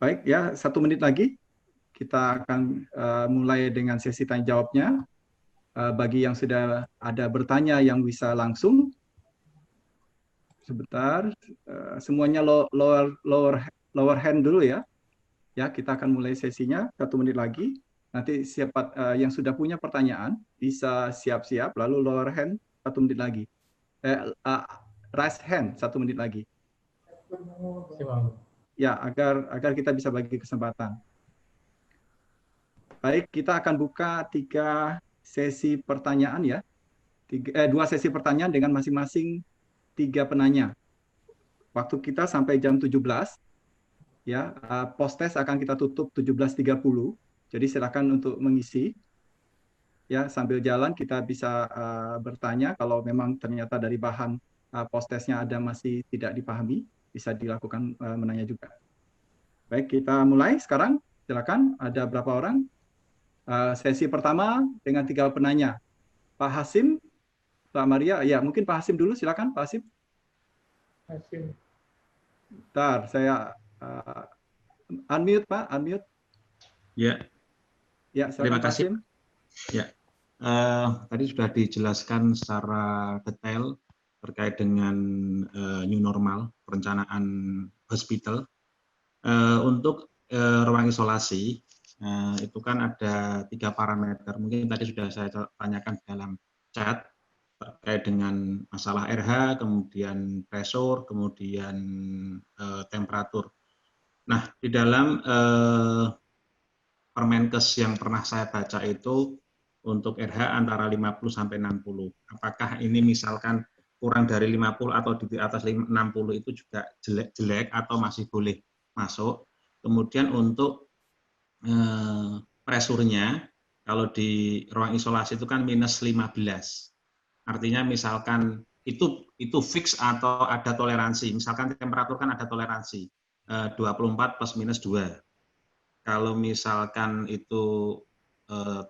Baik, ya 1 menit lagi kita akan mulai dengan sesi tanya jawabnya. Bagi yang sudah ada bertanya yang bisa langsung, sebentar, semuanya lower hand dulu ya. Ya, kita akan mulai sesinya 1 menit lagi. Nanti siapa yang sudah punya pertanyaan bisa siap-siap, lalu lower hand 1 menit lagi. Raise hand 1 menit lagi. Ya, agar kita bisa bagi kesempatan. Baik, kita akan buka 3 sesi pertanyaan ya. 2 sesi pertanyaan dengan masing-masing 3 penanya. Waktu kita sampai jam 17. Ya, post test akan kita tutup 17.30. Jadi silakan untuk mengisi. Ya, sambil jalan kita bisa bertanya kalau memang ternyata dari bahan post testnya ada masih tidak dipahami, bisa dilakukan menanya juga. Baik, kita mulai sekarang. Silakan, ada berapa orang? Sesi pertama dengan 3 penanya. Pak Hasim, Pak Maria, ya mungkin Pak Hasim dulu, silakan Pak Hasim. Bentar, saya unmute Pak, unmute. Ya, Ya, terima silakan Pak kasih. Hasim. Ya, tadi sudah dijelaskan secara detail terkait dengan new normal, perencanaan hospital. Untuk ruang isolasi, itu kan ada 3 parameter. Mungkin tadi sudah saya tanyakan dalam chat terkait dengan masalah RH, kemudian pressure, kemudian temperatur. Nah, di dalam Permenkes yang pernah saya baca itu untuk RH antara 50 sampai 60. Apakah ini misalkan kurang dari 50 atau di atas 60 itu juga jelek-jelek atau masih boleh masuk? Kemudian untuk presurnya, kalau di ruang isolasi itu kan minus 15. Artinya misalkan itu fix atau ada toleransi. Misalkan temperatur kan ada toleransi 24 plus minus 2. Kalau misalkan itu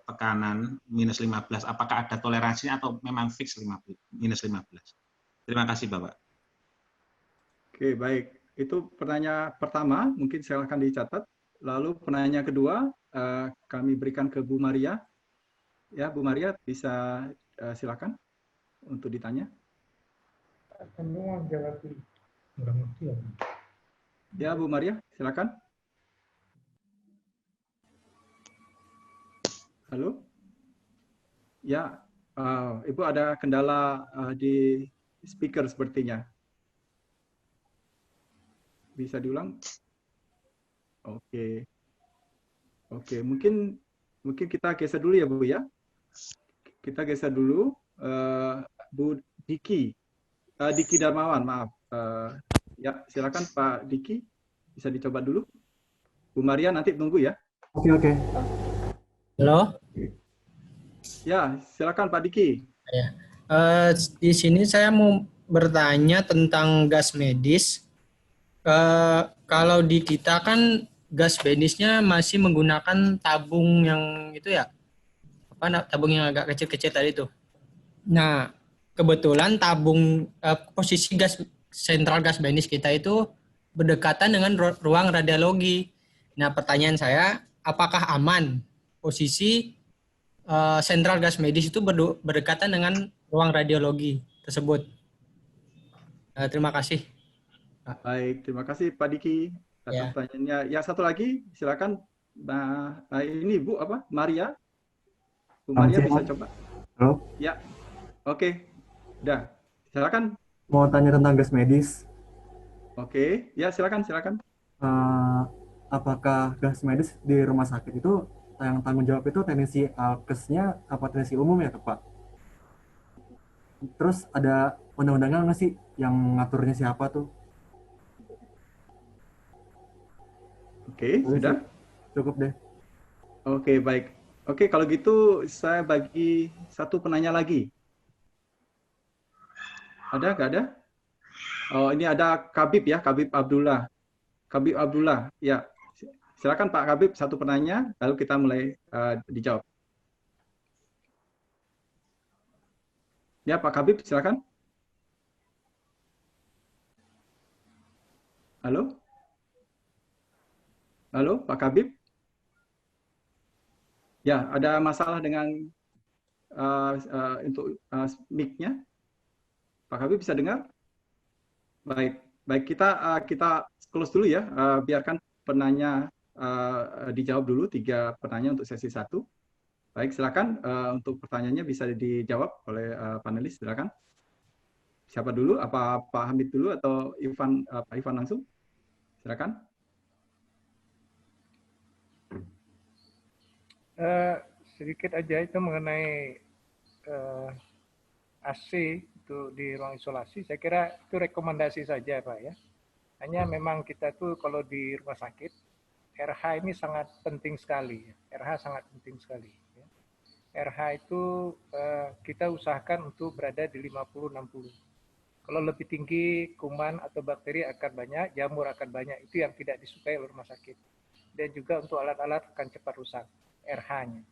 tekanan minus 15, apakah ada toleransinya atau memang fix minus 15? Terima kasih Bapak. Oke, baik. Itu pertanyaan pertama, mungkin silakan dicatat. Lalu pertanyaan kedua, kami berikan ke Bu Maria. Ya, Bu Maria bisa silakan untuk ditanya. Ya, Bu Maria, silakan. Halo? Ya, Ibu ada kendala di speaker sepertinya. Bisa diulang? Oke. Oke, mungkin kita geser dulu ya, Bu ya. Kita geser dulu Bu Diki. Diki Darmawan, maaf. Ya, silakan Pak Diki. Bisa dicoba dulu. Bu Maria nanti tunggu ya. Oke, oke. Halo. Ya, silakan Pak Diki. Ya. Di sini saya mau bertanya tentang gas medis. Kalau di kita kan gas medisnya masih menggunakan tabung yang itu ya, tabung yang agak kecil-kecil tadi itu. Nah, kebetulan posisi sentral gas medis kita itu berdekatan dengan ruang radiologi. Nah, pertanyaan saya, apakah aman posisi sentral gas medis itu berdekatan dengan ruang radiologi tersebut? Terima kasih. Baik, terima kasih Pak Diki atas Ya. pertanyaannya. Ya, satu lagi, silakan. Nah, ini Bu apa? Maria. Bu Selamat Maria bisa siang. coba? Halo, Ya, oke. Udah. Silakan. mau tanya tentang gas medis. Oke. Ya, silakan, silakan. Eh, apakah gas medis di rumah sakit itu yang tanggung jawab itu teknisi alkesnya apa teknisi umum ya, Pak? Terus ada undang-undangnya nggak sih yang ngaturnya siapa tuh? Oke, Oke sih, sudah. cukup deh. Oke, baik. Oke, kalau gitu saya bagi satu penanya lagi. Ada, nggak ada? Oh, ini ada Kabib ya, Kabib Abdullah. Kabib Abdullah, ya. Silakan Pak Kabib, satu penanya, lalu kita mulai dijawab. Ya, Pak Kabib, silakan. Halo? Halo, Pak Kabib? Ya, ada masalah dengan untuk mic-nya. Pak Habib bisa dengar? Baik, baik kita close dulu ya. Biarkan penanya dijawab dulu 3 penanya untuk sesi 1. Baik, silakan untuk pertanyaannya bisa dijawab oleh panelis. Silakan. Siapa dulu? Apa Pak Hamid dulu atau Ivan? Pak Ivan langsung? Silakan. Sedikit aja itu mengenai AC itu di ruang isolasi, saya kira itu rekomendasi saja Pak ya. Hanya memang kita tuh kalau di rumah sakit, RH ini sangat penting sekali. RH sangat penting sekali. Ya. RH itu kita usahakan untuk berada di 50-60. Kalau lebih tinggi, kuman atau bakteri akan banyak, jamur akan banyak. Itu yang tidak disukai oleh rumah sakit. Dan juga untuk alat-alat akan cepat rusak, RH-nya.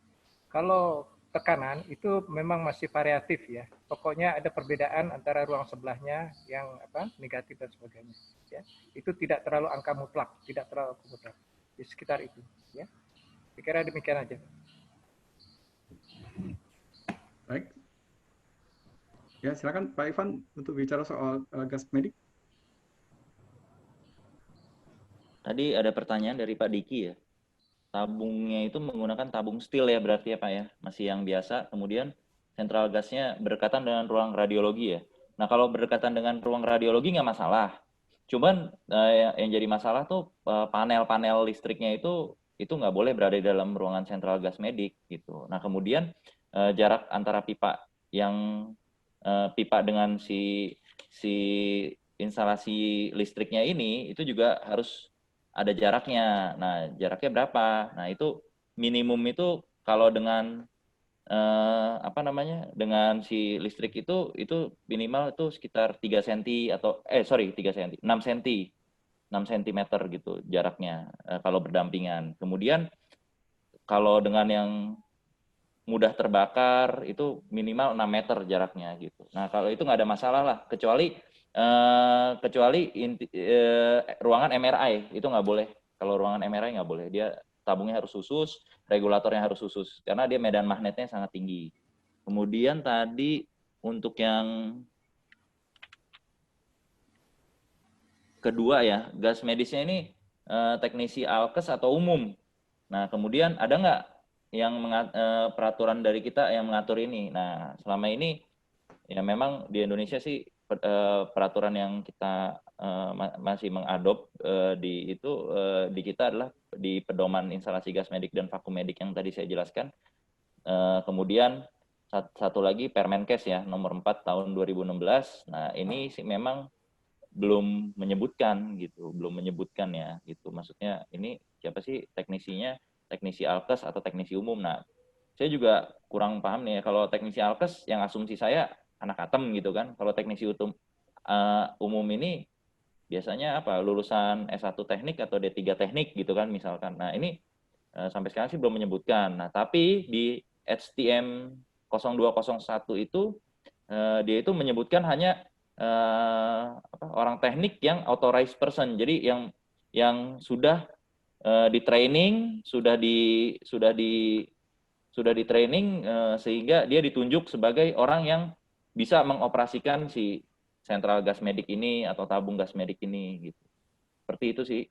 Kalau tekanan itu memang masih variatif ya. Pokoknya ada perbedaan antara ruang sebelahnya yang negatif dan sebagainya. Ya. Itu tidak terlalu angka mutlak, tidak terlalu angka mutlak. Di sekitar itu. Ya. Saya kira demikian aja. Baik. Ya, silakan Pak Ivan untuk bicara soal gas medik. Tadi ada pertanyaan dari Pak Diki ya. Tabungnya itu menggunakan tabung steel ya berarti ya Pak ya, masih yang biasa. Kemudian sentral gasnya berdekatan dengan ruang radiologi ya. Nah kalau berdekatan dengan ruang radiologi nggak masalah. Cuman yang jadi masalah tuh panel-panel listriknya itu nggak boleh berada di dalam ruangan sentral gas medik gitu. Nah kemudian jarak antara pipa dengan si instalasi listriknya ini itu juga harus ada jaraknya. Nah, jaraknya berapa? Nah, itu minimum itu kalau dengan dengan si listrik itu minimal itu sekitar 3 cm atau 3 cm, 6 cm. 6 cm gitu jaraknya kalau berdampingan. Kemudian kalau dengan yang mudah terbakar itu minimal 6 meter jaraknya gitu. Nah, kalau itu nggak ada masalah lah, kecuali ruangan MRI itu nggak boleh. Kalau ruangan MRI nggak boleh, dia tabungnya harus khusus, regulatornya harus khusus, karena dia medan magnetnya sangat tinggi. Kemudian tadi untuk yang kedua ya, gas medisnya ini teknisi alkes atau umum. Nah, kemudian ada nggak yang peraturan dari kita yang mengatur ini? Nah, selama ini ya memang di Indonesia sih peraturan yang kita masih mengadop di kita adalah di pedoman instalasi gas medik dan vakum medik yang tadi saya jelaskan. Kemudian satu lagi Permenkes ya nomor 4 tahun 2016. Nah ini sih memang belum menyebutkan ya gitu. Maksudnya ini siapa sih teknisinya, teknisi alkes atau teknisi umum. Nah saya juga kurang paham nih ya, kalau teknisi alkes yang asumsi saya anak atem gitu kan. Kalau teknisi umum ini biasanya apa? Lulusan S1 teknik atau D3 teknik gitu kan misalkan. Nah, ini sampai sekarang sih belum menyebutkan. Nah, tapi di HTM 0201 itu dia itu menyebutkan hanya orang teknik yang authorized person. Jadi yang sudah di training, sudah di training sehingga dia ditunjuk sebagai orang yang bisa mengoperasikan si sentral gas medik ini atau tabung gas medik ini gitu. Seperti itu sih.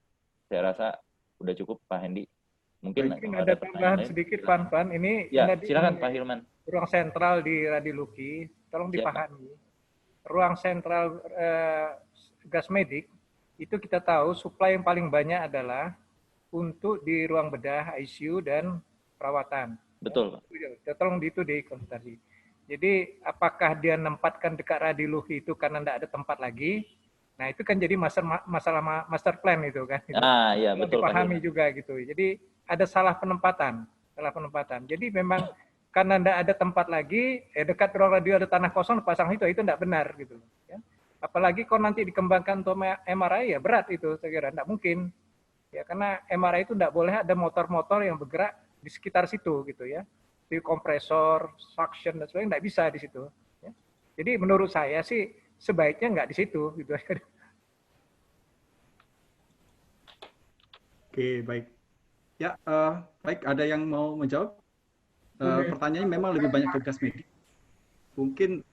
Saya rasa udah cukup Pak Hendi. Mungkin ada tambahan sedikit Pan. Ini ya, silakan Pak Hilman. Ruang sentral di radiologi, tolong dipahami. Ruang sentral gas medik itu kita tahu suplai yang paling banyak adalah untuk di ruang bedah ICU dan perawatan. Betul, Pak. Ya, tolong itu dikonsultasi. Jadi apakah dia menempatkan dekat radiologi itu karena tidak ada tempat lagi? Nah itu kan jadi masalah master plan itu kan. Ah iya betul. Dipahami juga gitu. Jadi ada salah penempatan. Jadi memang karena tidak ada tempat lagi, dekat ruang radio ada tanah kosong pasang itu tidak benar gitu. Ya. Apalagi kalau nanti dikembangkan untuk MRI ya berat itu saya kira tidak mungkin. Ya karena MRI itu tidak boleh ada motor-motor yang bergerak di sekitar situ gitu ya. Di kompresor, suction dan sebagainya nggak bisa di situ. Ya. Jadi menurut saya sih sebaiknya nggak di situ gitu. Oke, baik. Ya, baik. Ada yang mau menjawab? Boleh. Pertanyaannya memang lebih banyak ke gas medik. Mungkin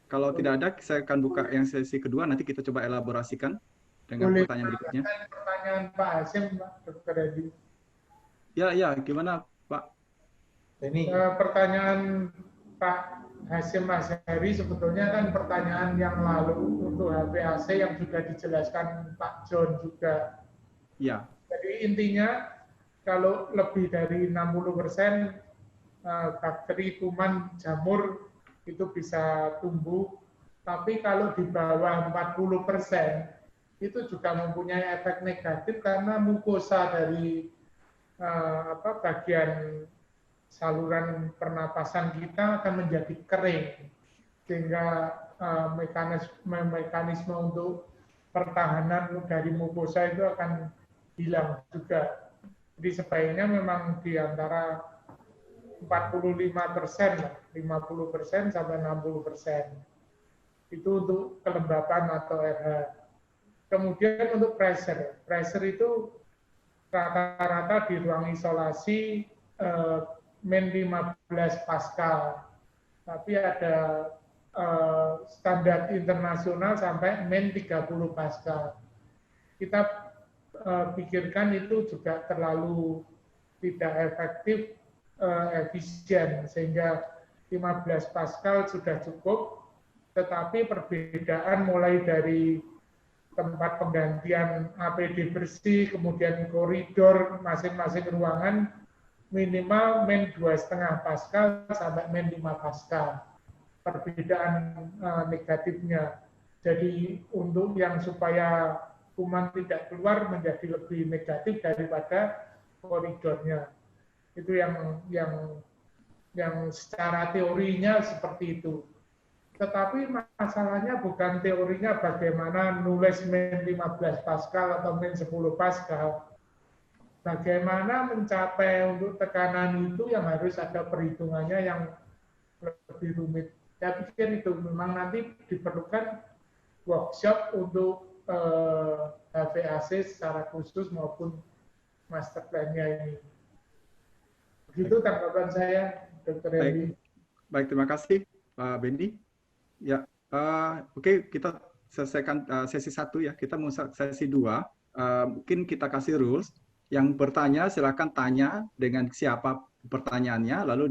kalau tidak ada, saya akan buka yang sesi kedua. Nanti kita coba elaborasikan dengan Boleh pertanyaan berikutnya. pertanyaan Pak Hasim, Pak Dr. Edi. Ya, gimana Pak? Pertanyaan Pak Hasim Azhari sebetulnya kan pertanyaan yang lalu untuk HPAC yang sudah dijelaskan Pak John juga. Ya. Jadi intinya kalau lebih dari 60% bakteri, kuman, jamur itu bisa tumbuh, tapi kalau di bawah 40% itu juga mempunyai efek negatif karena mukosa dari bagian saluran pernapasan kita akan menjadi kering, sehingga mekanisme untuk pertahanan dari mukosa itu akan hilang juga. Jadi sebaiknya memang di antara 45%, 50% sampai 60%. Itu untuk kelembapan atau RH. Kemudian untuk pressure itu rata-rata di ruang isolasi min 15 Pascal. Tapi ada standar internasional sampai min 30 Pascal. Kita pikirkan itu juga terlalu tidak efektif, efisien, sehingga 15 Pascal sudah cukup, tetapi perbedaan mulai dari tempat penggantian APD bersih, kemudian koridor masing-masing ruangan minimal min 2,5 Pascal sampai min 5 Pascal. Perbedaan negatifnya. Jadi untuk yang supaya kuman tidak keluar menjadi lebih negatif daripada koridornya. Itu yang secara teorinya seperti itu. Tetapi masalahnya bukan teorinya bagaimana nulis min 15 Pascal atau min 10 Pascal. Bagaimana mencapai untuk tekanan itu yang harus ada perhitungannya yang lebih rumit. Saya pikir itu memang nanti diperlukan workshop untuk HVAC secara khusus maupun master plan-nya ini. Begitu tanggapan saya, Dr. Hendy. Baik, terima kasih Pak Benny. Ya, oke, kita selesaikan sesi 1 ya. Kita mau sesi 2. Mungkin kita kasih rules. Yang bertanya silakan tanya dengan siapa pertanyaannya, lalu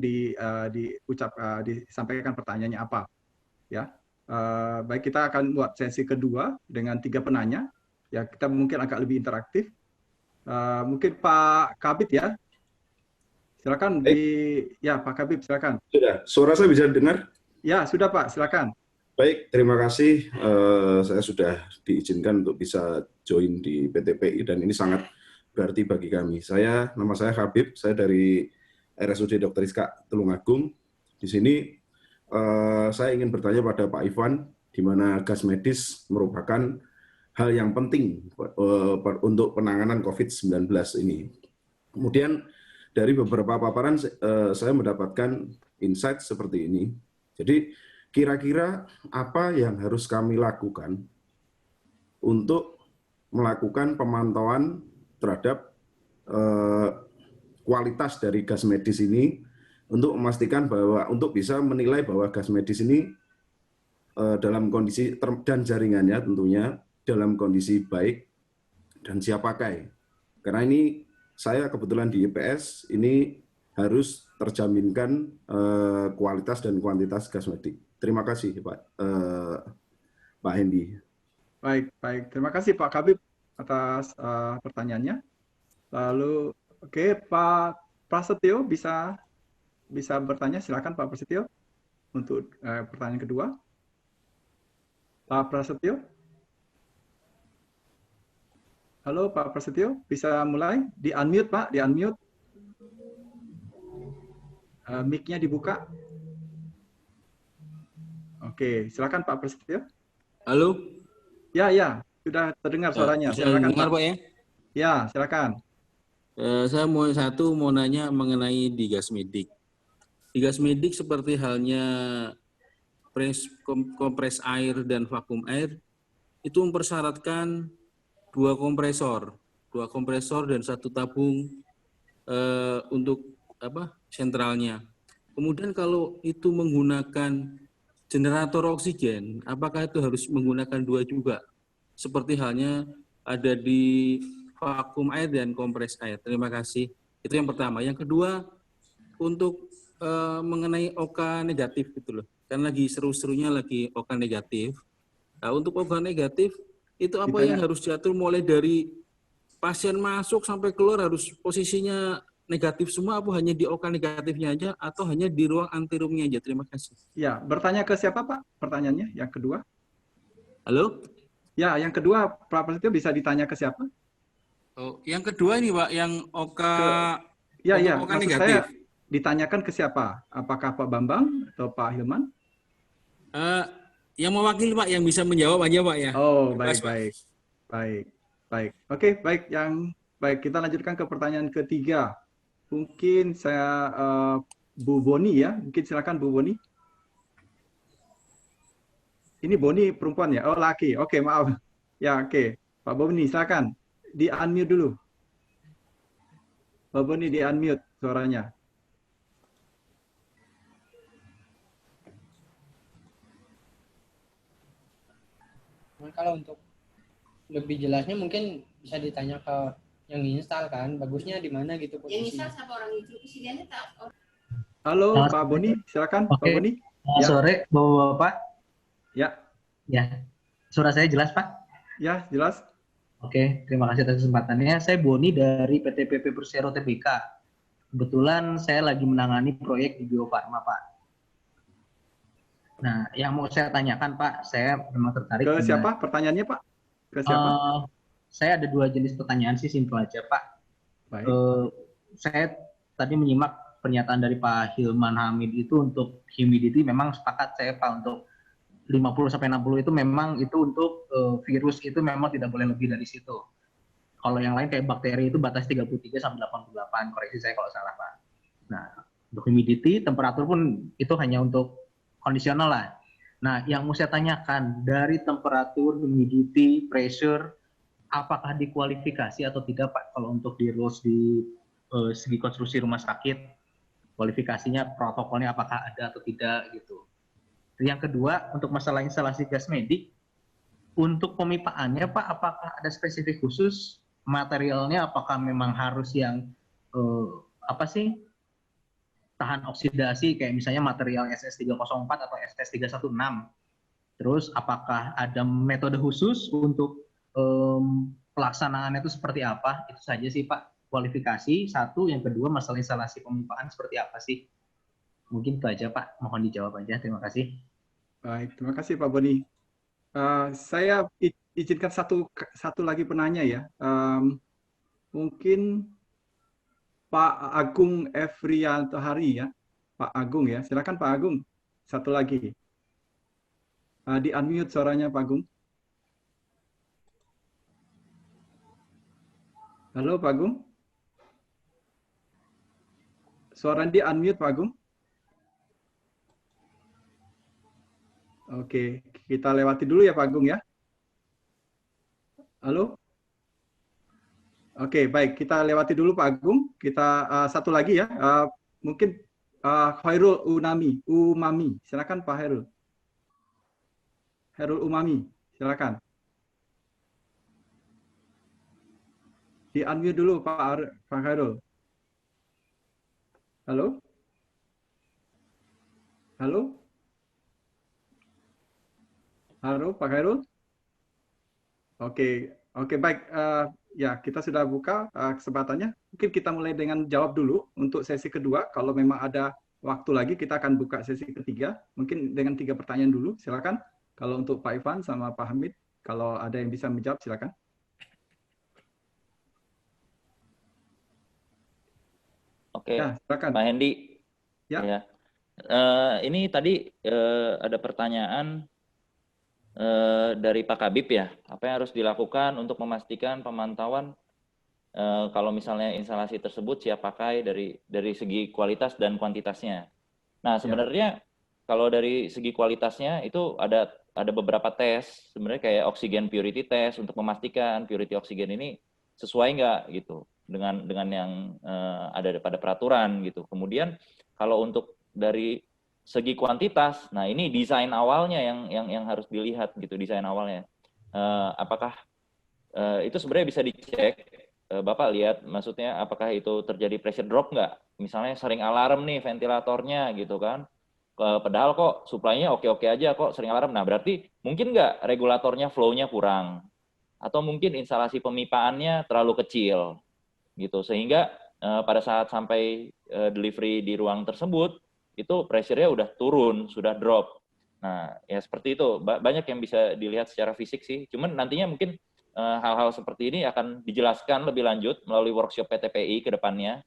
disampaikan pertanyaannya apa. Ya, baik, kita akan buat sesi kedua dengan 3 penanya. Ya, kita mungkin agak lebih interaktif. Mungkin Pak Kabit ya. Silakan ya Pak Kabit, silakan. Sudah, suara saya bisa dengar? Ya, sudah Pak, silakan. Baik, terima kasih. Saya sudah diizinkan untuk bisa join di PTPI dan ini sangat berarti bagi kami. Nama saya Habib, saya dari RSUD Dr. Rizka Tulungagung. Di sini saya ingin bertanya pada Pak Ivan, di mana gas medis merupakan hal yang penting untuk penanganan COVID-19 ini. Kemudian dari beberapa paparan saya mendapatkan insight seperti ini. Jadi kira-kira apa yang harus kami lakukan untuk melakukan pemantauan terhadap kualitas dari gas medis ini untuk memastikan bahwa untuk bisa menilai bahwa gas medis ini dalam kondisi dan jaringannya tentunya dalam kondisi baik dan siap pakai. Karena ini saya kebetulan di IPS ini harus terjaminkan kualitas dan kuantitas gas medik. Terima kasih Pak Hendy. Baik. Terima kasih Pak Kabib atas pertanyaannya. Lalu, oke, Pak Prasetyo bisa bertanya. Silakan Pak Prasetyo untuk pertanyaan kedua. Pak Prasetyo. Halo Pak Prasetyo, bisa mulai? Di-unmute Pak, di-unmute. Mic-nya dibuka. Oke, silakan Pak Prasetyo. Halo? Ya, sudah terdengar suaranya. Silakan dengar, Pak ya? Ya, silakan. Saya mau nanya mengenai di gas medik. Di gas medik seperti halnya kompres air dan vakum air, itu mempersyaratkan dua kompresor dan 1 tabung untuk sentralnya. Kemudian kalau itu menggunakan generator oksigen, apakah itu harus menggunakan 2 juga? Seperti halnya ada di vakum air dan kompres air. Terima kasih. Itu yang pertama. Yang kedua, untuk mengenai OK negatif gitu loh. Kan lagi seru-serunya lagi OK negatif. Nah, untuk OK negatif itu apa yang harus diatur mulai dari pasien masuk sampai keluar harus posisinya negatif semua, apa hanya di OK negatifnya aja atau hanya di ruang antirumnya aja? Terima kasih. Ya, bertanya ke siapa Pak? Pertanyaannya yang kedua. Halo? Ya, yang kedua Pak Prasetyo bisa ditanya ke siapa? Oh, yang kedua ini Pak, yang OK ya, OK maksud negatif. saya ditanyakan ke siapa? Apakah Pak Bambang atau Pak Hilman? Yang mewakili Pak, yang bisa menjawab aja Pak ya. Oh, Bebas, baik. Oke, baik. Baik, kita lanjutkan ke pertanyaan ketiga. Mungkin saya Bu Boni ya, mungkin silakan Bu Boni. Ini Boni perempuan ya? Oh, laki. Oke, maaf. Ya, oke. Pak Boni, silakan. Di-unmute dulu. Pak Boni di-unmute suaranya. Kalau untuk lebih jelasnya mungkin bisa ditanya ke yang install kan, bagusnya di mana gitu posisinya. Yang install siapa orang itu? Presidennya tahu. Halo Pak Boni, silakan Pak Boni. Sore Bapak-Bapak. Ya. Ya. Suara saya jelas Pak? Ya, jelas. Oke, terima kasih atas kesempatannya. Saya Boni dari PT PP Persero Tbk. Kebetulan saya lagi menangani proyek di Bio Farma Pak. Nah, yang mau saya tanyakan Pak, saya memang tertarik. Ke siapa pertanyaannya Pak? Ke siapa? Saya ada 2 jenis pertanyaan sih, simpel aja Pak. Baik. Saya tadi menyimak pernyataan dari Pak Hilman Hamid itu untuk humidity memang sepakat saya Pak untuk 50-60 itu memang itu untuk virus itu memang tidak boleh lebih dari situ. Kalau yang lain kayak bakteri itu batas 33 sampai 88, koreksi saya kalau salah Pak. Nah, untuk humidity, temperatur pun itu hanya untuk kondisional lah. Nah, yang mau saya tanyakan dari temperatur, humidity, pressure, apakah dikualifikasi atau tidak Pak kalau untuk di rules di segi konstruksi rumah sakit, kualifikasinya, protokolnya apakah ada atau tidak gitu. Yang kedua, untuk masalah instalasi gas medik, untuk pemipaannya Pak, apakah ada spesifik khusus materialnya? Apakah memang harus yang tahan oksidasi kayak misalnya material SS304 atau SS316? Terus apakah ada metode khusus untuk pelaksanaannya itu seperti apa? Itu saja sih Pak, kualifikasi satu. Yang kedua, masalah instalasi pemipaan seperti apa sih? Mungkin itu aja Pak, mohon dijawab aja. Terima kasih. Baik, terima kasih Pak Boni. Saya izinkan satu lagi penanya ya. Mungkin Pak Agung Efrianto Hari ya. Pak Agung ya, silakan Pak Agung. Satu lagi. Di-unmute suaranya Pak Agung. Halo Pak Agung. Suara di-unmute Pak Agung. Oke, kita lewati dulu ya Pak Agung ya. Halo? Oke, baik. Kita lewati dulu Pak Agung. Kita satu lagi ya. Mungkin Khairul Umami. Silakan Pak Khairul. Khairul Umami, silakan. Di-unmute dulu Pak Khairul. Halo? Halo? Halo, Pak Khairul? Oke, baik. Ya, kita sudah buka kesempatannya. Mungkin kita mulai dengan jawab dulu untuk sesi kedua. Kalau memang ada waktu lagi, kita akan buka sesi ketiga. Mungkin dengan 3 pertanyaan dulu, silakan. Kalau untuk Pak Ivan sama Pak Hamid, kalau ada yang bisa menjawab, silakan. Oke, ya, silakan. Pak Hendy. Ya. Ini tadi ada pertanyaan dari Pak Kabib ya, apa yang harus dilakukan untuk memastikan pemantauan kalau misalnya instalasi tersebut siap pakai dari segi kualitas dan kuantitasnya. Nah sebenarnya kalau dari segi kualitasnya itu ada beberapa tes, sebenarnya kayak oxygen purity test untuk memastikan purity oksigen ini sesuai nggak gitu. dengan yang ada pada peraturan gitu. Kemudian kalau untuk dari segi kuantitas, nah ini desain awalnya yang harus dilihat gitu, desain awalnya. Apakah itu sebenarnya bisa dicek, Bapak lihat maksudnya apakah itu terjadi pressure drop nggak? Misalnya sering alarm nih ventilatornya gitu kan, padahal kok supply-nya oke-oke aja kok sering alarm. Nah berarti mungkin nggak regulatornya flow-nya kurang, atau mungkin instalasi pemipaannya terlalu kecil gitu, sehingga pada saat sampai delivery di ruang tersebut itu pressure-nya udah turun, sudah drop. Nah ya seperti itu, banyak yang bisa dilihat secara fisik sih, cuman nantinya mungkin hal-hal seperti ini akan dijelaskan lebih lanjut melalui workshop PTPI ke depannya,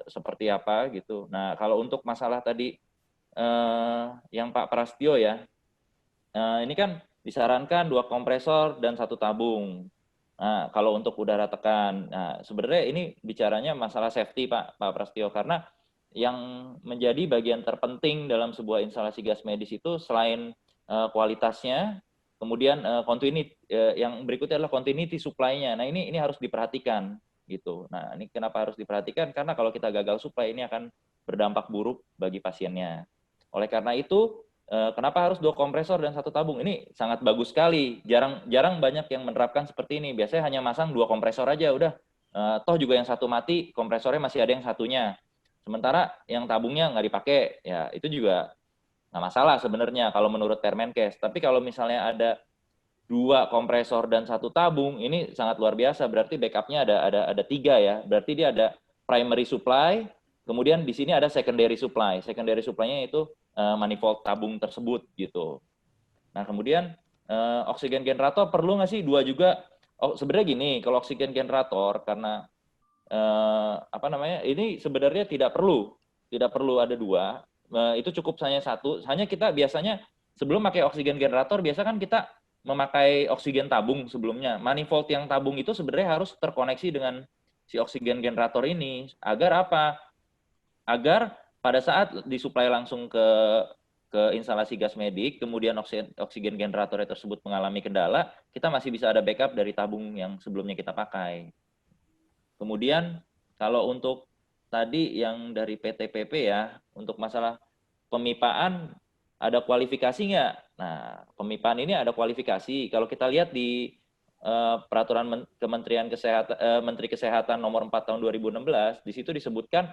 seperti apa gitu. Nah kalau untuk masalah tadi yang Pak Prastio ya, ini kan disarankan 2 kompresor dan 1 tabung. Nah, kalau untuk udara tekan, nah sebenarnya ini bicaranya masalah safety Pak Prastio, karena yang menjadi bagian terpenting dalam sebuah instalasi gas medis itu selain kualitasnya, kemudian continuity, yang berikutnya adalah continuity supply-nya. Nah ini harus diperhatikan gitu. Nah ini kenapa harus diperhatikan? Karena kalau kita gagal supply ini akan berdampak buruk bagi pasiennya. Oleh karena itu, kenapa harus 2 kompresor dan 1 tabung? Ini sangat bagus sekali. Jarang banyak yang menerapkan seperti ini. Biasanya hanya masang 2 kompresor aja udah. Toh juga yang satu mati, kompresornya masih ada yang satunya. Sementara yang tabungnya nggak dipakai, ya itu juga nggak masalah sebenarnya kalau menurut Permenkes. Tapi kalau misalnya ada 2 kompresor dan 1 tabung, ini sangat luar biasa. Berarti backupnya ada 3 ya. Berarti dia ada primary supply, kemudian di sini ada secondary supply. Secondary supply-nya itu manifold tabung tersebut gitu. Nah kemudian oksigen generator perlu nggak sih 2 juga? Oh sebenarnya gini, kalau oksigen generator karena apa namanya, ini sebenarnya tidak perlu ada 2, itu cukup hanya 1. Hanya kita biasanya sebelum pakai oksigen generator biasa kan kita memakai oksigen tabung sebelumnya. Manifold yang tabung itu sebenarnya harus terkoneksi dengan si oksigen generator ini agar apa? Agar pada saat disuplai langsung ke instalasi gas medik, kemudian oksigen generator tersebut mengalami kendala, kita masih bisa ada backup dari tabung yang sebelumnya kita pakai. Kemudian kalau untuk tadi yang dari PTPP ya, untuk masalah pemipaan ada kualifikasi nggak? Nah, pemipaan ini ada kualifikasi. Kalau kita lihat di peraturan Kementerian Kesehatan, Menteri Kesehatan nomor 4 tahun 2016, di situ disebutkan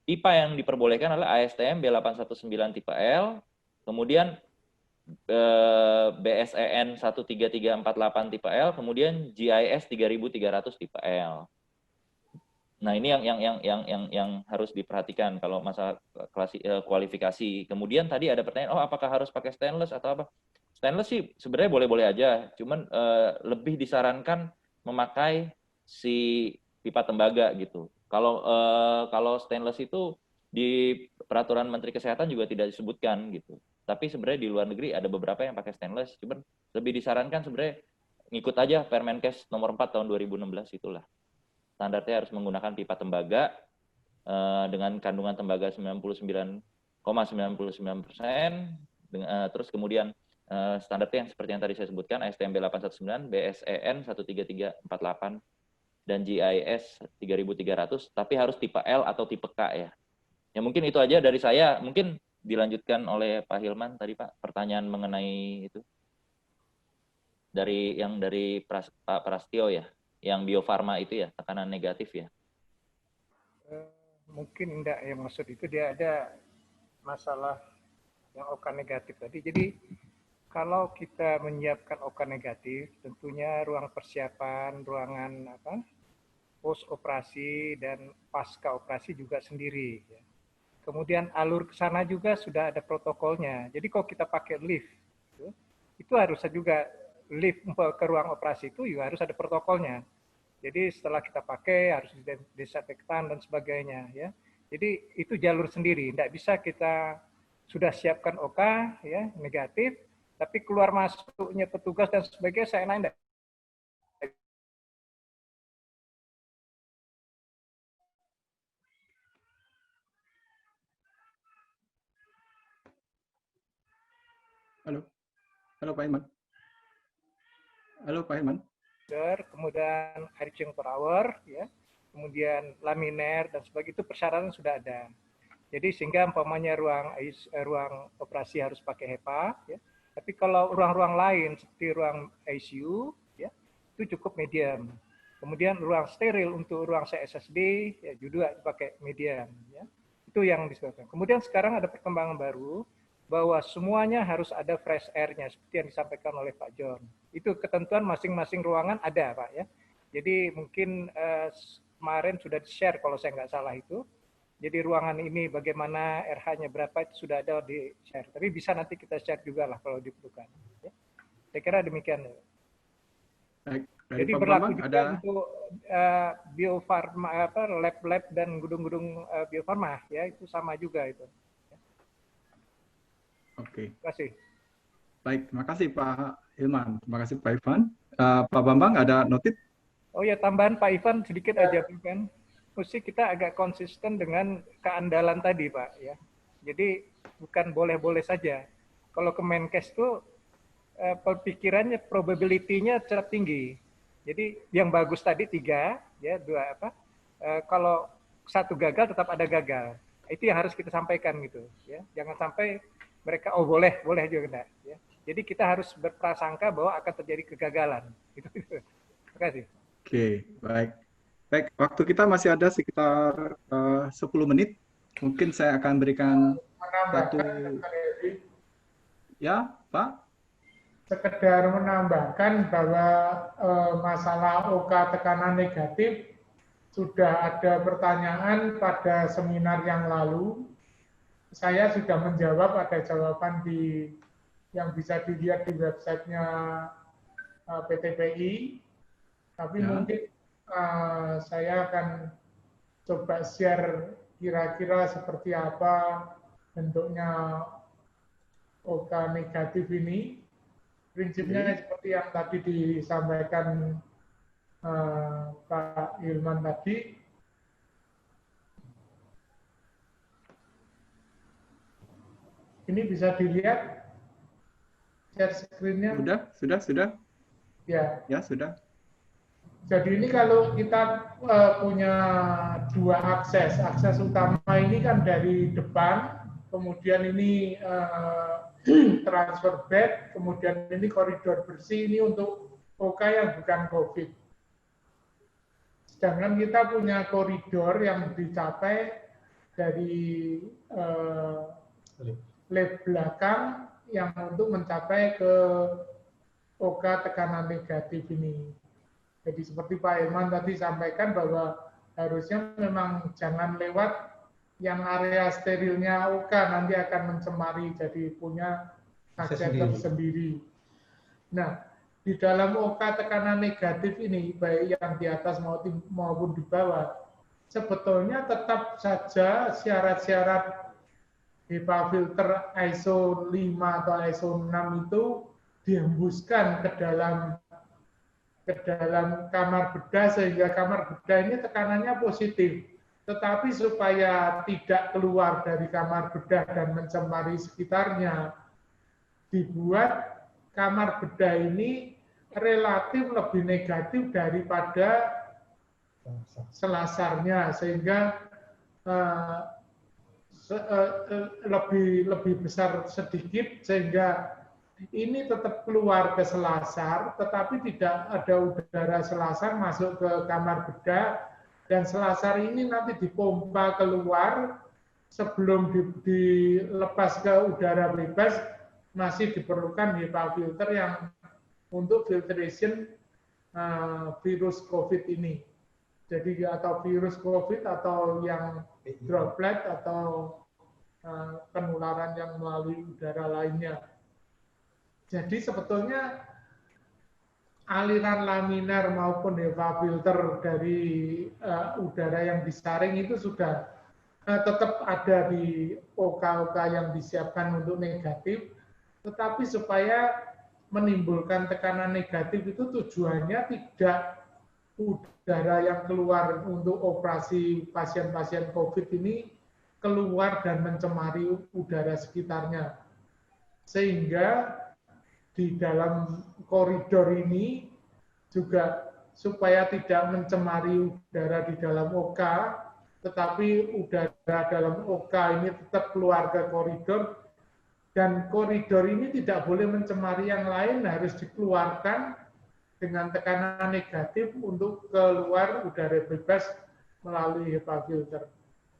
pipa yang diperbolehkan adalah ASTM B819 tipe L, kemudian BSEN 13348 tipe L, kemudian GIS 3300 tipe L. Nah, ini yang harus diperhatikan kalau masalah kualifikasi. Kemudian tadi ada pertanyaan, oh apakah harus pakai stainless atau apa? Stainless sih sebenarnya boleh-boleh aja, cuman lebih disarankan memakai si pipa tembaga gitu. Kalau stainless itu di peraturan Menteri Kesehatan juga tidak disebutkan gitu. Tapi sebenarnya di luar negeri ada beberapa yang pakai stainless, cuman lebih disarankan sebenarnya ngikut aja Permenkes nomor 4 tahun 2016 itulah. Standarnya harus menggunakan pipa tembaga dengan kandungan tembaga 99,99%. Terus kemudian standarnya yang seperti yang tadi saya sebutkan, ASTM B819, BSEN 13348, dan GIS 3300, tapi harus tipe L atau tipe K ya. Ya mungkin itu aja dari saya. Mungkin dilanjutkan oleh Pak Hilman tadi Pak, pertanyaan mengenai itu. Dari Pak Prastio ya. Yang Bio Farma itu ya, tekanan negatif ya? Mungkin enggak, yang maksud itu dia ada masalah yang OK negatif tadi. Jadi kalau kita menyiapkan OK negatif, tentunya ruang persiapan, ruangan post operasi dan pasca operasi juga sendiri. Ya. Kemudian alur ke sana juga sudah ada protokolnya. Jadi kalau kita pakai lift, itu harusnya juga lift ke ruang operasi itu juga harus ada protokolnya. Jadi setelah kita pakai harus disinfektan dan sebagainya ya. Jadi itu jalur sendiri, tidak bisa kita sudah siapkan OK ya negatif, tapi keluar masuknya petugas dan sebagainya saya enggak. Halo Pak Hilman. Halo Pak Hilman. Kemudian air change per hour ya. kemudian laminer dan sebagainya, itu persyaratan sudah ada. Jadi sehingga umpamanya ruang operasi harus pakai HEPA, ya. Tapi kalau ruang-ruang lain seperti ruang ICU, ya, itu cukup medium. Kemudian ruang steril untuk ruang CSSD ya juga pakai medium, ya. Itu yang disebutkan. Kemudian sekarang ada perkembangan baru bahwa semuanya harus ada fresh air-nya seperti yang disampaikan oleh Pak John. Itu ketentuan masing-masing ruangan ada, Pak, ya. Jadi mungkin kemarin sudah di-share kalau saya nggak salah itu. Jadi ruangan ini bagaimana RH-nya berapa itu sudah ada di-share. Tapi bisa nanti kita share juga lah kalau diperlukan. Ya. Saya kira demikian. Baik, jadi berlaku juga untuk biofarma, lab-lab dan gedung-gedung biofarma, ya itu sama juga itu. Oke. Terima kasih. Baik, terima kasih Pak Hilman. Terima kasih Pak Ivan. Pak Bambang ada notit? Oh ya, tambahan Pak Ivan sedikit aja, Pak. Mesti kita agak konsisten dengan keandalan tadi, Pak. Ya, jadi bukan boleh-boleh saja. Kalau Kemenkes itu perpikirannya probability-nya cukup tinggi. Jadi yang bagus tadi 3, ya 2 apa? Kalau 1 gagal tetap ada gagal. Itu yang harus kita sampaikan gitu. Ya, jangan sampai mereka boleh juga enggak. Ya, jadi kita harus berprasangka bahwa akan terjadi kegagalan. Itu. Terima kasih. Oke, baik. Baik, waktu kita masih ada sekitar 10 menit. Mungkin saya akan berikan satu... Ya, Pak? Sekedar menambahkan bahwa masalah OK tekanan negatif sudah ada pertanyaan pada seminar yang lalu. Saya sudah menjawab, ada jawaban yang bisa dilihat di websitenya PTPI. Tapi mungkin saya akan coba share kira-kira seperti apa bentuknya OK negatif ini. Prinsipnya seperti yang tadi disampaikan Pak Hilman tadi. Ini bisa dilihat share screen-nya. Sudah. Ya. Ya, sudah. Jadi ini kalau kita punya 2 akses. Akses utama ini kan dari depan, kemudian ini transfer bed, kemudian ini koridor bersih, ini untuk OK yang bukan COVID. Sedangkan kita punya koridor yang dicapai dari lab belakang yang untuk mencapai ke OK tekanan negatif ini. Jadi seperti Pak Hilman tadi sampaikan bahwa harusnya memang jangan lewat yang area sterilnya OK, nanti akan mencemari, jadi punya akses tersendiri. Nah, di dalam OK tekanan negatif ini, baik yang di atas maupun di bawah, sebetulnya tetap saja syarat-syarat HEPA filter ISO 5 atau ISO 6 itu dihembuskan ke dalam kamar bedah, sehingga kamar bedah ini tekanannya positif. Tetapi supaya tidak keluar dari kamar bedah dan mencemari sekitarnya, dibuat kamar bedah ini relatif lebih negatif daripada selasarnya, sehingga lebih besar sedikit, sehingga ini tetap keluar ke selasar, tetapi tidak ada udara selasar masuk ke kamar bedah, dan selasar ini nanti dipompa keluar sebelum dilepas ke udara bebas. Masih diperlukan HEPA filter yang untuk filtration virus COVID ini. Jadi atau virus COVID atau yang droplet atau penularan yang melalui udara lainnya. Jadi sebetulnya aliran laminar maupun HEPA filter dari udara yang disaring itu sudah tetap ada di OK-OK yang disiapkan untuk negatif, tetapi supaya menimbulkan tekanan negatif itu tujuannya tidak udara yang keluar untuk operasi pasien-pasien COVID ini keluar dan mencemari udara sekitarnya. Sehingga di dalam koridor ini juga supaya tidak mencemari udara di dalam OK, tetapi udara dalam OK ini tetap keluar ke koridor, dan koridor ini tidak boleh mencemari yang lain, harus dikeluarkan dengan tekanan negatif untuk keluar udara bebas melalui HEPA filter.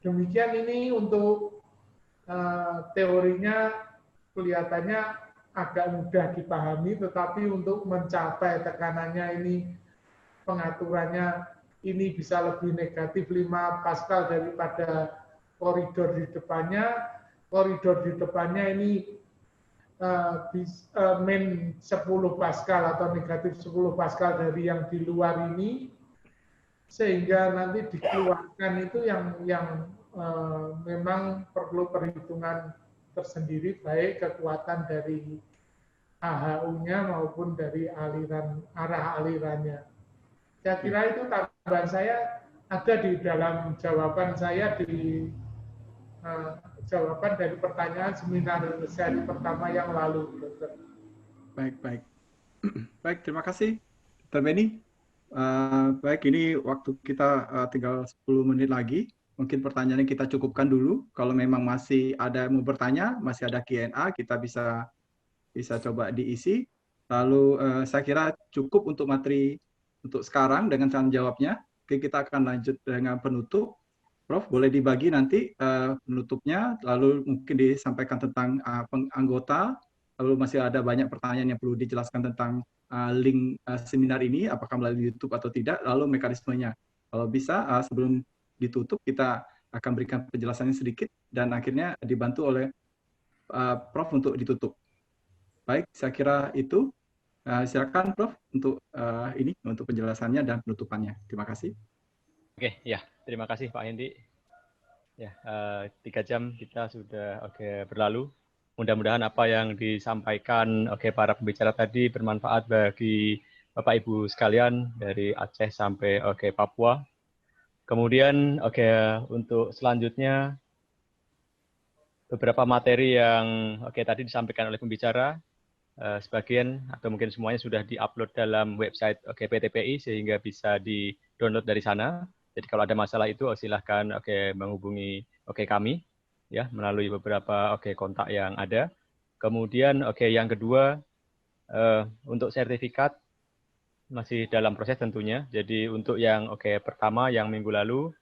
Demikian ini untuk teorinya kelihatannya agak mudah dipahami, tetapi untuk mencapai tekanannya ini, pengaturannya ini bisa lebih negatif 5 Pascal daripada koridor di depannya. Koridor di depannya ini min 10 Pascal atau negatif 10 Pascal dari yang di luar ini, sehingga nanti dikeluarkan itu yang memang perlu perhitungan tersendiri, baik kekuatan dari AHU-nya maupun dari arah alirannya. Saya kira itu tambahan saya ada di dalam jawaban saya di jawaban dari pertanyaan seminar seri pertama yang lalu, Dokter. Baik. Baik, terima kasih, Dr. Benny. Baik, ini waktu kita tinggal 10 menit lagi. Mungkin pertanyaannya kita cukupkan dulu. Kalau memang masih ada yang mau bertanya, masih ada Q&A, kita bisa coba diisi. Lalu saya kira cukup untuk materi untuk sekarang dengan cara jawabnya. Oke, kita akan lanjut dengan penutup. Prof, boleh dibagi nanti penutupnya, lalu mungkin disampaikan tentang anggota, lalu masih ada banyak pertanyaan yang perlu dijelaskan tentang link seminar ini, apakah melalui YouTube atau tidak, lalu mekanismenya. Kalau bisa, sebelum ditutup, kita akan berikan penjelasannya sedikit, dan akhirnya dibantu oleh Prof untuk ditutup. Baik, saya kira itu. Silakan Prof untuk untuk penjelasannya dan penutupannya. Terima kasih. Oke, ya, terima kasih Pak Hendi. Ya, 3 jam kita sudah berlalu. Mudah-mudahan apa yang disampaikan para pembicara tadi bermanfaat bagi Bapak Ibu sekalian dari Aceh sampai Papua. Kemudian untuk selanjutnya beberapa materi yang tadi disampaikan oleh pembicara, sebagian atau mungkin semuanya sudah diupload dalam website PTPI sehingga bisa di-download dari sana. Jadi kalau ada masalah itu silahkan menghubungi kami ya melalui beberapa kontak yang ada. Kemudian yang kedua untuk sertifikat masih dalam proses tentunya. Jadi untuk yang pertama yang minggu lalu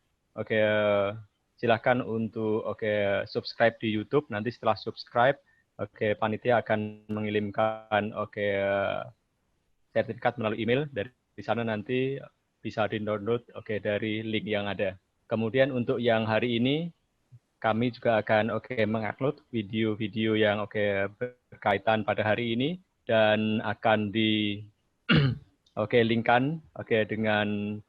silahkan untuk subscribe di YouTube. Nanti setelah subscribe panitia akan mengirimkan sertifikat melalui email. Dari sana nanti bisa di-download dari link yang ada. Kemudian untuk yang hari ini kami juga akan mengupload video-video yang berkaitan pada hari ini dan akan di linkkan dengan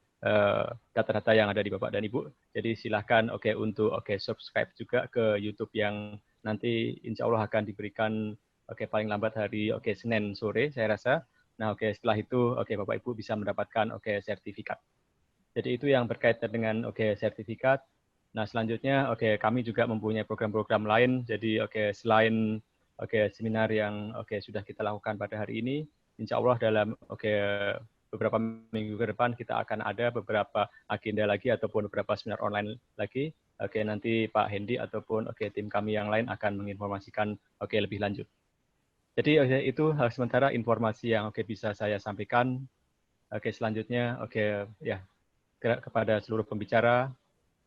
data-data yang ada di Bapak dan Ibu. Jadi silahkan untuk subscribe juga ke YouTube yang nanti insya Allah akan diberikan paling lambat hari Senin sore saya rasa. Nah setelah itu Bapak Ibu bisa mendapatkan sertifikat. Jadi itu yang berkaitan dengan sertifikat. Nah selanjutnya kami juga mempunyai program-program lain. Jadi selain seminar yang sudah kita lakukan pada hari ini, insya Allah dalam beberapa minggu ke depan kita akan ada beberapa agenda lagi ataupun beberapa seminar online lagi. Nanti Pak Hendi ataupun tim kami yang lain akan menginformasikan lebih lanjut. Jadi itu sementara informasi yang bisa saya sampaikan. Selanjutnya ya kepada seluruh pembicara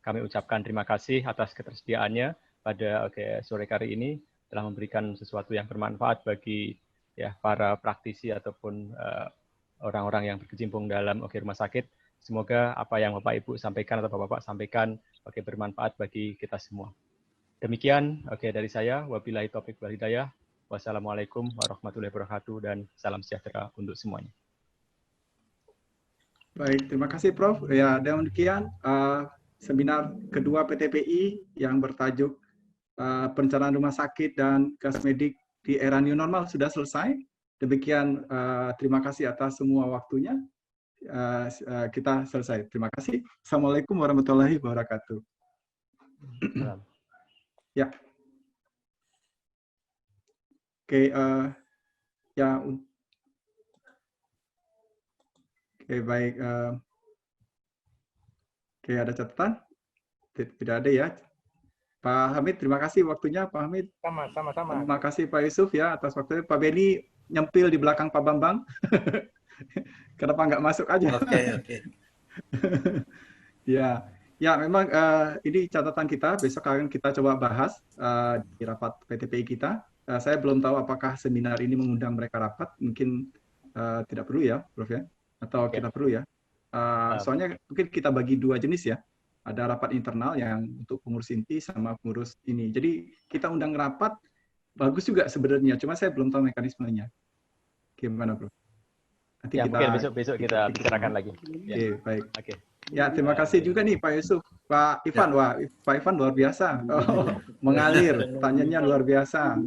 kami ucapkan terima kasih atas ketersediaannya pada sore hari ini telah memberikan sesuatu yang bermanfaat bagi ya para praktisi ataupun orang-orang yang berkecimpung dalam rumah sakit. Semoga apa yang Bapak Ibu sampaikan atau Bapak sampaikan bermanfaat bagi kita semua. Demikian dari saya. Wabillahi taufiq wal hidayah. Wassalamualaikum warahmatullahi wabarakatuh dan salam sejahtera untuk semuanya. Baik, terima kasih Prof. Ya, demikian seminar kedua PTPI yang bertajuk perencanaan rumah sakit dan gas medik di era new normal sudah selesai. Demikian terima kasih atas semua waktunya. Kita selesai. Terima kasih. Assalamualaikum warahmatullahi wabarakatuh. Ya. Oke, ya. Oke, baik. Oke, ada catatan? Tidak ada ya. Pak Hamid, terima kasih waktunya Pak Hamid. Sama-sama. Terima kasih Pak Yusuf ya atas waktunya. Pak Beni nyempil di belakang Pak Bambang. Kenapa nggak masuk aja? Oke. Ya memang ini catatan kita. Besok akan kita coba bahas di rapat PTPI kita. Saya belum tahu apakah seminar ini mengundang mereka rapat. Mungkin tidak perlu ya, Prof ya? Atau kita perlu ya? Soalnya mungkin kita bagi dua jenis ya. Ada rapat internal yang untuk pengurus inti sama pengurus ini. Jadi kita undang rapat, bagus juga sebenarnya. Cuma saya belum tahu mekanismenya. Gimana, Bro? Nanti ya, kita mungkin besok kita bicarakan lagi. Oke, baik. Oke. Ya, terima kasih juga nih Pak Yusuf. Pak Ivan, wah, Pak Ivan luar biasa. Mengalir, tanyanya luar biasa.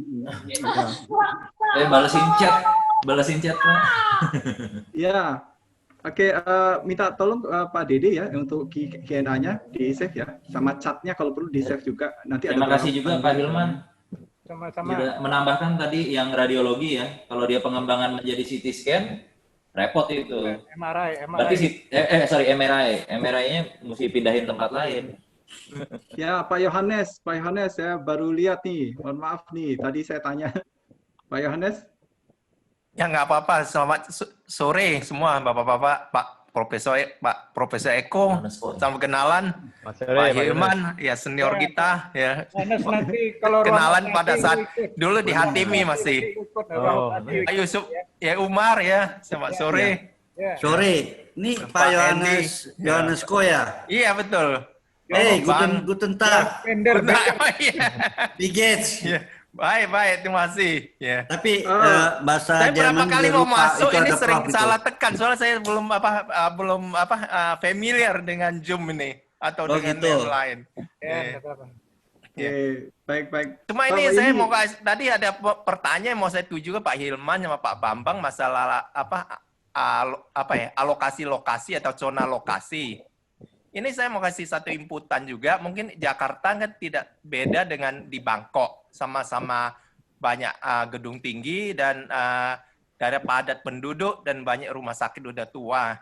Ya. Balasin chat, Pak. Ya. Oke, minta tolong Pak Dede ya untuk Q&A-nya di save ya, sama chat-nya kalau perlu di save juga. Nanti terima kasih juga Pak Hilman. Sama-sama. Menambahkan tadi yang radiologi ya, kalau dia pengembangan menjadi CT scan, repot itu. MRI. Berarti MRI-nya mesti pindahin tempat lain. Ya, Pak Yohanes saya baru lihat nih, mohon maaf nih, tadi saya tanya. Pak Yohanes? Ya nggak apa-apa. Selamat sore semua Bapak-bapak, Pak Profesor Eko, sama kenalan Pak Hilman, ya senior kita, ya nanti kalau kenalan pada saat dulu di Hatimi masih. Pak Yusuf, ya Umar ya, selamat sore. Sore, ini Pak Yohanes Ko ya? Iya betul. Guten Tag. Wie geht's? Baik, terima kasih. Ya. Tapi bahasa saya berapa Jerman kali mau masuk ini sering itu. salah tekan, soalnya saya belum familiar dengan Zoom ini atau dengan gitu. yang lain. Baik. Cuma ini saya mau tadi ada pertanyaan mau saya tuju ke Pak Hilman sama Pak Bambang masalah alokasi lokasi atau zona lokasi. Ini saya mau kasih satu inputan juga, mungkin Jakarta kan tidak beda dengan di Bangkok, sama-sama banyak gedung tinggi dan daerah padat penduduk dan banyak rumah sakit udah tua.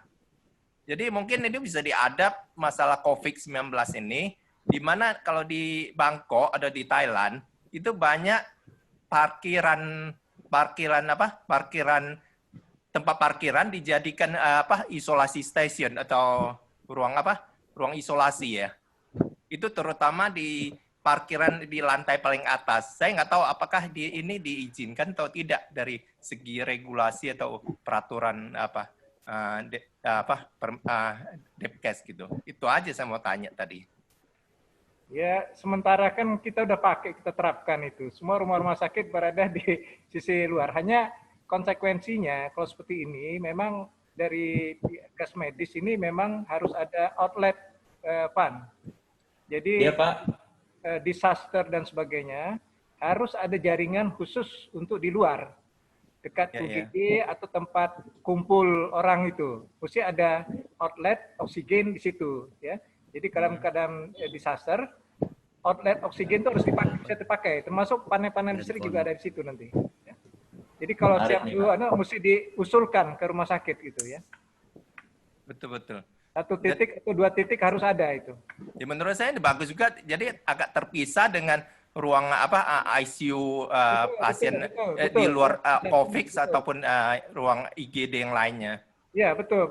Jadi mungkin ini bisa diadap masalah COVID-19 ini, di mana kalau di Bangkok atau di Thailand itu banyak tempat parkiran dijadikan isolasi station atau ruang isolasi ya. Itu terutama di parkiran di lantai paling atas. Saya nggak tahu apakah ini diizinkan atau tidak dari segi regulasi atau peraturan Depkes gitu. Itu aja saya mau tanya tadi. Ya, sementara kan kita udah kita terapkan itu. Semua rumah-rumah sakit berada di sisi luar. Hanya konsekuensinya kalau seperti ini memang dari gas medis ini memang harus ada outlet fund. Jadi ya, Pak. Disaster dan sebagainya harus ada jaringan khusus untuk di luar dekat UGD atau tempat kumpul orang itu. Mesti ada outlet oksigen di situ ya. Jadi kadang-kadang disaster outlet oksigen itu harus bisa dipakai, termasuk panel-panel listrik juga ada di situ nanti. Ya. Jadi kalau siap dulu, mesti diusulkan ke rumah sakit gitu ya. Betul. 1 titik atau 2 titik harus ada itu. Ya menurut saya ini bagus juga. Jadi agak terpisah dengan ruang ICU pasien di luar COVID ataupun ruang IGD yang lainnya. Ya betul.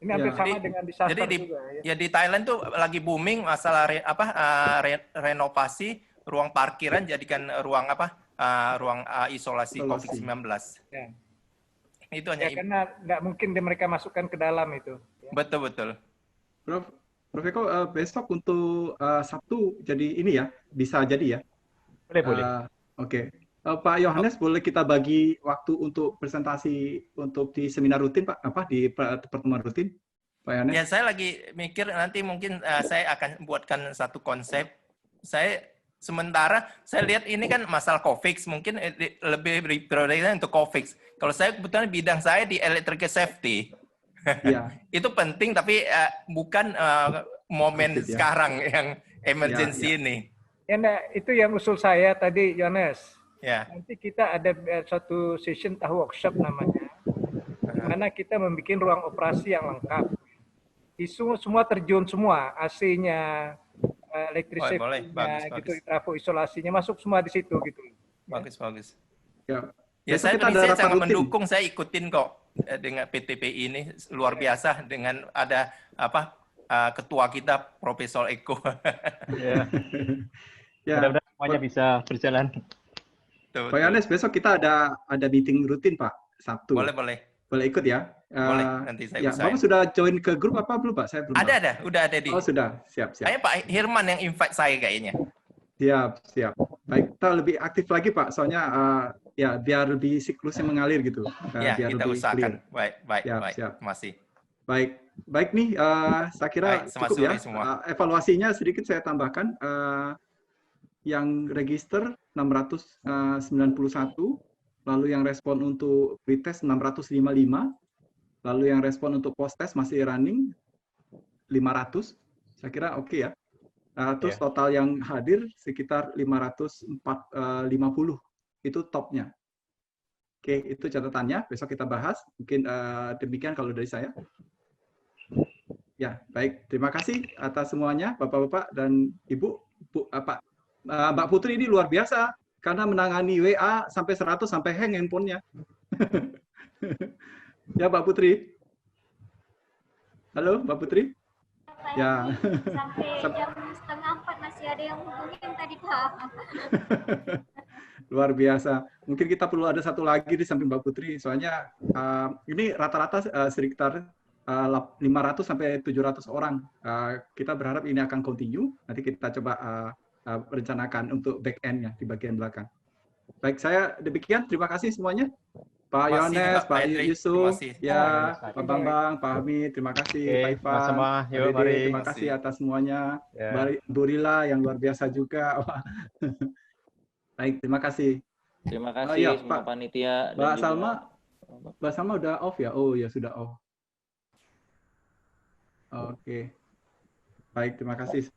Ini hampir sama dengan disaster jadi juga. Ya di Thailand tuh lagi booming masalah renovasi ruang parkiran jadikan ruang ruang isolasi COVID-19. Ya. Itu hanya karena nggak mungkin mereka masukkan ke dalam itu. Ya. Betul. Prof Eko, besok untuk Sabtu jadi ini ya, bisa jadi ya? Boleh. Oke. Pak Yohanes, boleh kita bagi waktu untuk presentasi untuk di seminar rutin, Pak? Di pertemuan rutin, Pak Yohanes? Ya, saya lagi mikir nanti mungkin saya akan buatkan satu konsep. Sementara saya lihat ini kan masalah COVID, mungkin lebih prioritasnya untuk COVID. Kalau saya kebetulan bidang saya di electrical safety, itu penting tapi bukan momen sekarang yang emergency ini. Ya, itu yang usul saya tadi, Yohanes. Ya. Nanti kita ada suatu session workshop namanya. Karena kita membuat ruang operasi yang lengkap. Semua terjun semua, AC-nya, elektrik gitu, trafo isolasinya masuk semua di situ gitu. Bagus, bagus. Ya, ya saya prinsip sangat mendukung, saya ikutin kok dengan PTPI ini luar biasa dengan ada ketua kita Profesor Eko. Ya. Mudah-mudahan semuanya bisa berjalan. Pak Yohanes, besok kita ada meeting rutin Pak, Sabtu. Boleh ikut ya? Boleh, nanti saya usahain. Bapak sudah join ke grup apa belum Pak? Saya belum. Udah ada di. Oh sudah, siap. Kayaknya Pak Hirman yang invite saya kayaknya. Siap. Baik, kita lebih aktif lagi Pak, soalnya ya biar lebih siklusnya mengalir gitu. Ya, biar kita lebih usahakan. Clear. Baik. Siap. Masih. Baik nih, saya kira cukup ya. Evaluasinya sedikit saya tambahkan. Yang register 691, lalu yang respon untuk pretest 655, lalu yang respon untuk post-test masih running 500. Saya kira oke ya. Terus total yang hadir sekitar 550. Itu topnya. Oke, itu catatannya. Besok kita bahas. Mungkin demikian kalau dari saya. Ya, baik. Terima kasih atas semuanya, Bapak-Bapak dan Ibu. Mbak Putri ini luar biasa karena menangani WA sampai 100 sampai hang handphonenya. Ya, Mbak Putri. Halo, Mbak Putri. Ya. Sampai jam 3:30 masih ada yang hubungin tadi Pak. Luar biasa. Mungkin kita perlu ada satu lagi di samping Mbak Putri. Soalnya ini rata-rata sekitar 500 sampai 700 orang. Kita berharap ini akan continue. Nanti kita coba rencanakan untuk back end-nya di bagian belakang. Baik, saya demikian. Terima kasih semuanya. Pak Yohanes, Pak Yusuf, ya, Pak Bambang, Pak Hamid, terima kasih. Pak Ivan, sama-sama. Yuk, mari. Terima kasih atas semuanya. Bu Rila yang luar biasa juga. Baik, terima kasih. Terima kasih semua panitia. Mbak Salma udah off ya? Oh ya sudah off. Oke. Baik, terima kasih.